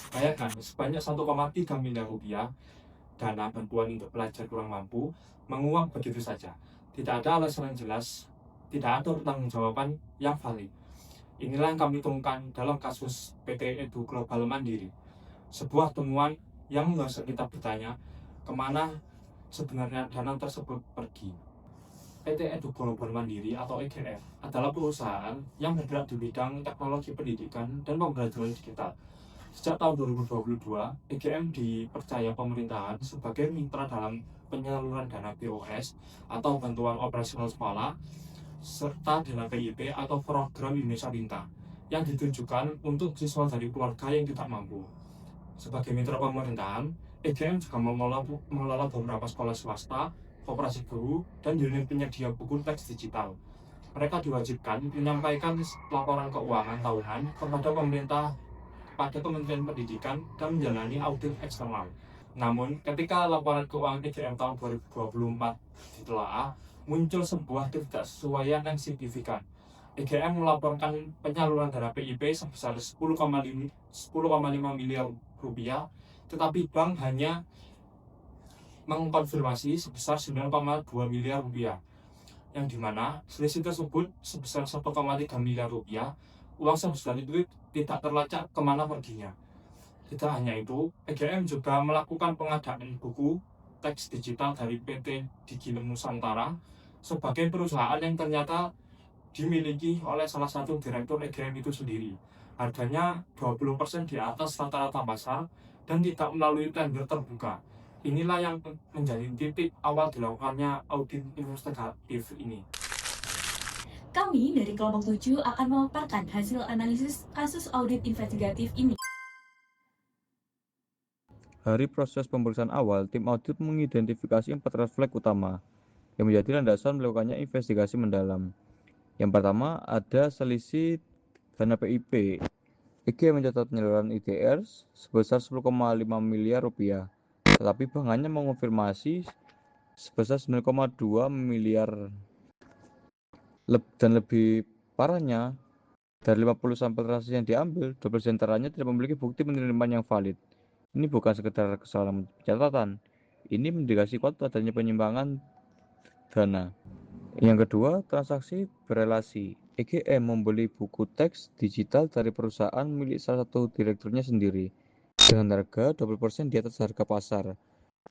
Bayangkan, sebanyak 1,3 miliar rupiah dana bantuan untuk pelajar kurang mampu menguap begitu saja. Tidak ada alasan yang jelas, tidak ada pertanggungjawaban yang valid. Inilah yang kami temukan dalam kasus PT Edu Global Mandiri. Sebuah temuan yang mengajak kita bertanya, kemana sebenarnya dana tersebut pergi. PT Edu Global Mandiri atau EGF adalah perusahaan yang bergerak di bidang teknologi pendidikan dan pembelajaran digital. Sejak tahun 2022, EGM dipercaya pemerintahan sebagai mitra dalam penyaluran dana BOS atau bantuan operasional sekolah, serta dana PIP atau program Indonesia Pintar yang ditunjukkan untuk siswa dari keluarga yang tidak mampu. Sebagai mitra pemerintahan, EGM juga mengelola beberapa sekolah swasta, koperasi guru, dan unit penyedia buku teks digital. Mereka diwajibkan menyampaikan laporan keuangan tahunan kepada pemerintah pada Kementerian Pendidikan dan menjalani audit eksternal. Namun, ketika laporan keuangan EGM tahun 2024 ditelaah, muncul sebuah ketidaksesuaian yang signifikan. EGM melaporkan penyaluran dana PIP sebesar 10,5 miliar rupiah, tetapi bank hanya mengkonfirmasi sebesar 9,2 miliar rupiah, yang dimana selisih tersebut sebesar 1,3 miliar rupiah. Uang sebesar itu tidak terlacak kemana perginya. Tidak hanya itu, EGM juga melakukan pengadaan buku teks digital dari PT Digilem Nusantara sebagai perusahaan yang ternyata dimiliki oleh salah satu direktur EGM itu sendiri. Harganya 20% di atas rata-rata pasar dan tidak melalui tender terbuka. Inilah yang menjadi titik awal dilakukannya audit investigatif ini. Kami dari kelompok 7 akan memaparkan hasil analisis kasus audit investigatif ini. Dari proses pemeriksaan awal, tim audit mengidentifikasi 4 red flag utama yang menjadi landasan melakukannya investigasi mendalam. Yang pertama, ada selisih dana PIP. EG mencatat penyaluran IDR sebesar 10,5 miliar rupiah, tetapi bank hanya mengonfirmasi sebesar 9,2 miliar. Dan lebih parahnya, dari 50 sampel transaksi yang diambil, 12 diantaranya tidak memiliki bukti penerimaan yang valid. Ini bukan sekedar kesalahan pencatatan, ini mendikasi kuat adanya penyimpangan dana. Yang kedua, transaksi berelasi. EGM membeli buku teks digital dari perusahaan milik salah satu direkturnya sendiri dengan harga 20% di atas harga pasar.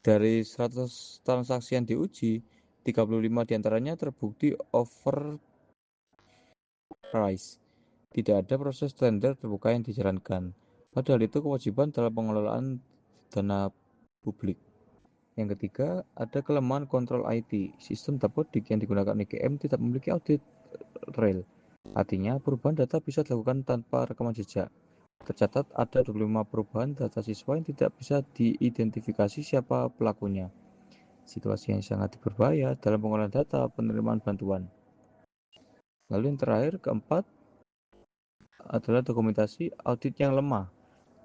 Dari 100 transaksi yang diuji, 35 diantaranya terbukti overprice. Tidak ada proses tender terbuka yang dijalankan. Padahal itu kewajiban dalam pengelolaan dana publik. Yang ketiga, ada kelemahan kontrol IT. Sistem Dapodik yang digunakan EGM tidak memiliki audit trail. Artinya, perubahan data bisa dilakukan tanpa rekaman jejak. Tercatat ada 25 perubahan data siswa yang tidak bisa diidentifikasi siapa pelakunya. Situasi yang sangat berbahaya dalam pengolahan data penerimaan bantuan. Lalu yang terakhir, keempat, adalah dokumentasi audit yang lemah.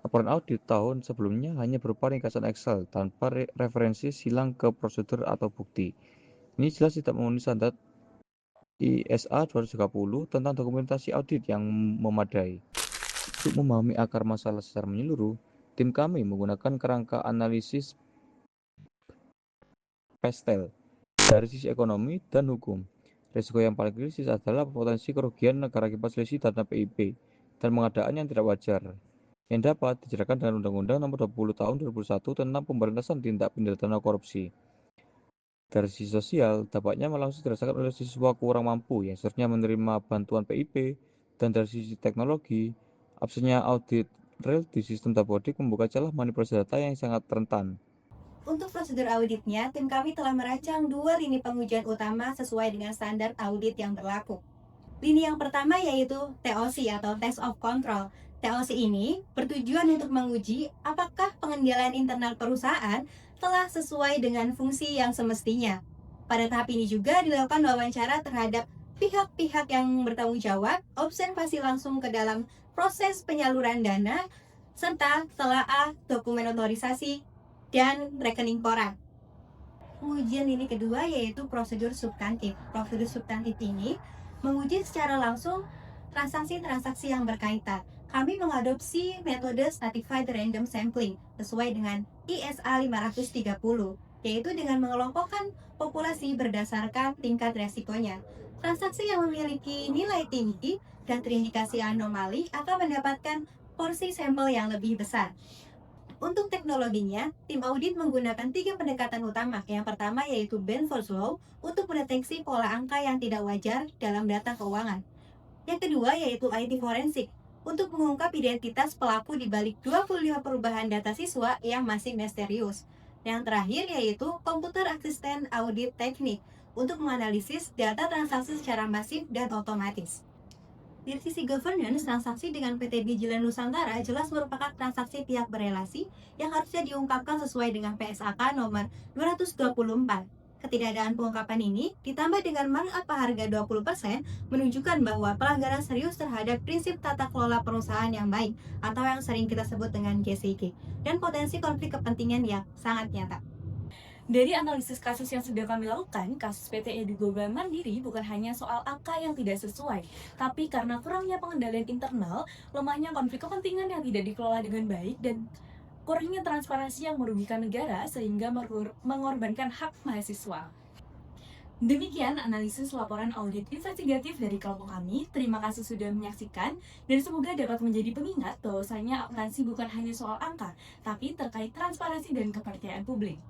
Laporan audit tahun sebelumnya hanya berupa ringkasan Excel tanpa referensi silang ke prosedur atau bukti. Ini jelas tidak memenuhi standar ISA 230 tentang dokumentasi audit yang memadai. Untuk memahami akar masalah secara menyeluruh, tim kami menggunakan kerangka analisis PESTEL dari sisi ekonomi dan hukum. Risiko yang paling kritis adalah potensi kerugian negara akibat selisih dana PIP dan pengadaan yang tidak wajar, yang dapat dijeratkan dengan Undang-Undang Nomor 20 Tahun 2001 tentang Pemberantasan Tindak Pidana Korupsi. Dari sisi sosial, dampaknya langsung dirasakan oleh siswa kurang mampu yang seharusnya menerima bantuan PIP, dan dari sisi teknologi, absennya audit real di sistem Dapodik membuka celah manipulasi data yang sangat rentan. Untuk prosedur auditnya, tim kami telah merancang 2 lini pengujian utama sesuai dengan standar audit yang berlaku. Lini yang pertama yaitu TOC atau Test of Control. TOC ini bertujuan untuk menguji apakah pengendalian internal perusahaan telah sesuai dengan fungsi yang semestinya. Pada tahap ini juga dilakukan wawancara terhadap pihak-pihak yang bertanggung jawab, observasi langsung ke dalam proses penyaluran dana, serta telaah dokumen otorisasi dan rekening koran. Pengujian lini kedua yaitu prosedur substantif. Prosedur substantif ini menguji secara langsung transaksi-transaksi yang berkaitan. kami mengadopsi metode Stratified Random Sampling sesuai dengan ISA 530, yaitu dengan mengelompokkan populasi berdasarkan tingkat resikonya. Transaksi yang memiliki nilai tinggi dan terindikasi anomali akan mendapatkan porsi sampel yang lebih besar. Untuk teknologinya, tim audit menggunakan 3 pendekatan utama. Yang pertama yaitu Benford's Law untuk mendeteksi pola angka yang tidak wajar dalam data keuangan. Yang kedua yaitu IT forensik untuk mengungkap identitas pelaku di balik 25 perubahan data siswa yang masih misterius. Yang terakhir yaitu Computer Assisted Audit Technique untuk menganalisis data transaksi secara masif dan otomatis. Dari sisi governance, transaksi dengan PT Vigilant Nusantara jelas merupakan transaksi pihak berelasi yang harusnya diungkapkan sesuai dengan PSAK nomor 224. Ketidakadaan pengungkapan ini ditambah dengan markup harga 20% menunjukkan bahwa pelanggaran serius terhadap prinsip tata kelola perusahaan yang baik atau yang sering kita sebut dengan GCK dan potensi konflik kepentingan yang sangat nyata. Dari analisis kasus yang sudah kami lakukan, kasus PT Edu Global Mandiri bukan hanya soal angka yang tidak sesuai, tapi karena kurangnya pengendalian internal, lemahnya konflik kepentingan yang tidak dikelola dengan baik, dan kurangnya transparansi yang merugikan negara sehingga mengorbankan hak mahasiswa. Demikian analisis laporan audit investigatif dari kelompok kami. Terima kasih sudah menyaksikan dan semoga dapat menjadi pengingat bahwasanya akuntansi bukan hanya soal angka, tapi terkait transparansi dan kepercayaan publik.